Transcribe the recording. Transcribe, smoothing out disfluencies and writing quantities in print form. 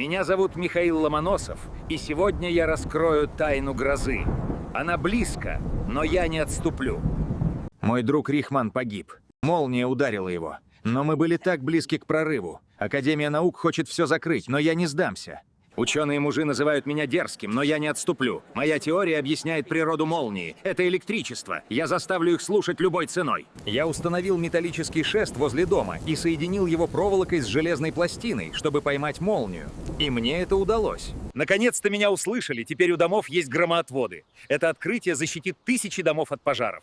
Меня зовут Михаил Ломоносов, и сегодня я раскрою тайну грозы. Она близко, но я не отступлю. Мой друг Рихман погиб. Молния ударила его. Но мы были так близки к прорыву. Академия наук хочет все закрыть, но я не сдамся. Ученые-мужи называют меня дерзким, но я не отступлю. Моя теория объясняет природу молнии. Это электричество. Я заставлю их слушать любой ценой. Я установил металлический шест возле дома и соединил его проволокой с железной пластиной, чтобы поймать молнию. И мне это удалось. Наконец-то меня услышали. Теперь у домов есть громоотводы. Это открытие защитит тысячи домов от пожаров.